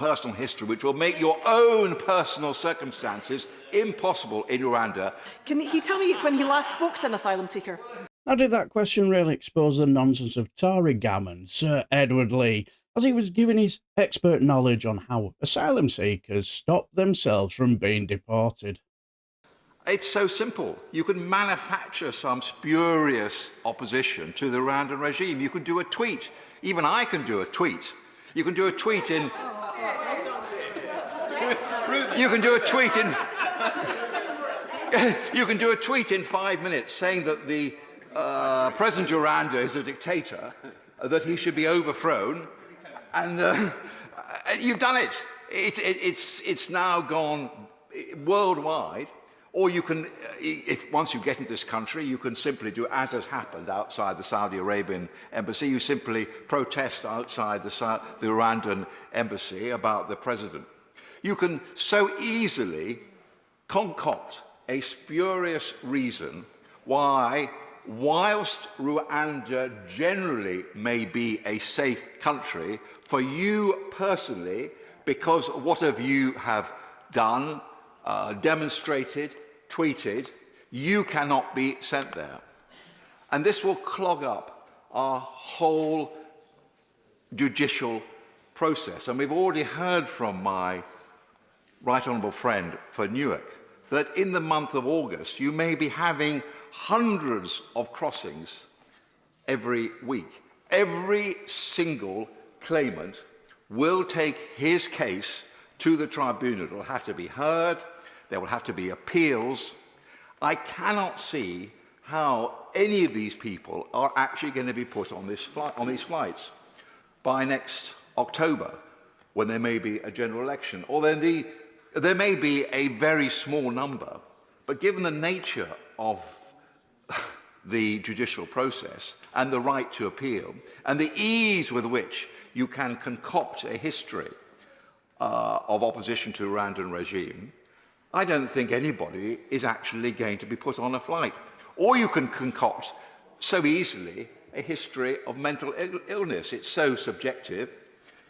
personal history which will make your own personal circumstances impossible in Rwanda. Can he tell me when he last spoke to an asylum seeker? Now, did that question really expose the nonsense of Tory gammon, Sir Edward Leigh, as he was giving his expert knowledge on how asylum seekers stop themselves from being deported? It's so simple. You can manufacture some spurious opposition to the Rwandan regime. You could do a tweet. Even I can do a tweet. You can do a tweet in... You can do a tweet in... You can do a tweet in 5 minutes saying that the President Rwanda is a dictator, that he should be overthrown, and you've done it. It's now gone worldwide. Or you can, once you get into this country, you can simply do as has happened outside the Saudi Arabian embassy. You simply protest outside the Rwandan embassy about the president. You can so easily concoct a spurious reason why, whilst Rwanda generally may be a safe country, for you personally, because what of you have done, demonstrated, tweeted, you cannot be sent there. And this will clog up our whole judicial process. And we've already heard from my right honourable friend for Newark that in the month of August you may be having hundreds of crossings every week. Every single claimant will take his case to the tribunal. It will have to be heard. There will have to be appeals. I cannot see how any of these people are actually going to be put on these flights by next October, when there may be a general election. Or then there may be a very small number, but given the nature of the judicial process and the right to appeal and the ease with which you can concoct a history of opposition to the Rwandan regime, I don't think anybody is actually going to be put on a flight. Or you can concoct so easily a history of mental illness. It's so subjective.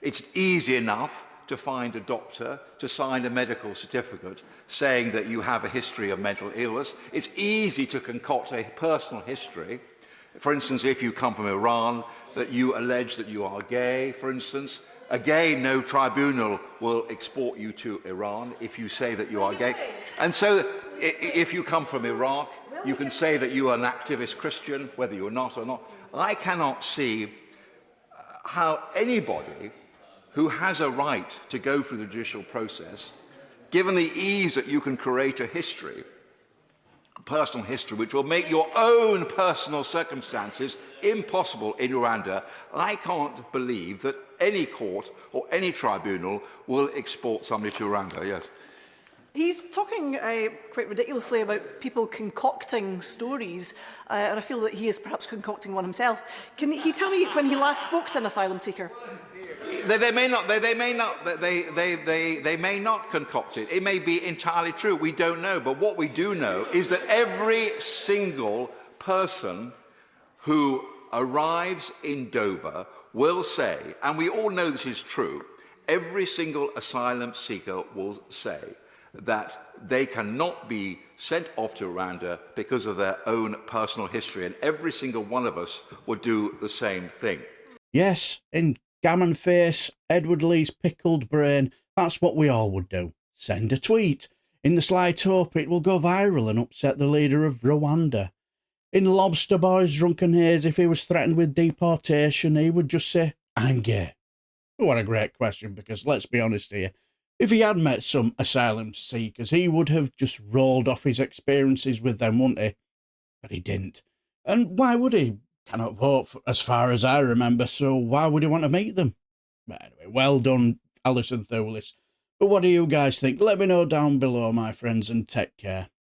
It's easy enough to find a doctor to sign a medical certificate saying that you have a history of mental illness. It's easy to concoct a personal history. For instance, if you come from Iran, that you allege that you are gay, for instance. Again, no tribunal will export you to Iran if you say that you are gay. And so, if you come from Iraq, you can say that you are an activist Christian, whether you're not or not. I cannot see how anybody who has a right to go through the judicial process, given the ease that you can create a history, personal history, which will make your own personal circumstances impossible in Rwanda, I can't believe that any court or any tribunal will export somebody to Rwanda. Yes. He's talking quite ridiculously about people concocting stories, and I feel that he is perhaps concocting one himself. Can he tell me when he last spoke to an asylum seeker? They may not concoct it. It may be entirely true. We don't know. But what we do know is that every single person who arrives in Dover will say, and we all know this is true, every single asylum seeker will say that they cannot be sent off to Rwanda because of their own personal history, and every single one of us would do the same thing. Yes, in gammon face, Edward Leigh's pickled brain, that's what we all would do. Send a tweet, in the slight hope it will go viral and upset the leader of Rwanda. In Lobster Boy's drunken haze, if he was threatened with deportation, he would just say, "I'm gay." What a great question, because let's be honest here, if he had met some asylum seekers, he would have just rolled off his experiences with them, wouldn't he? But he didn't. And why would he? Cannot vote, as far as I remember, so why would he want to meet them? But anyway, well done, Alison Thewliss. But what do you guys think? Let me know down below, my friends, and take care.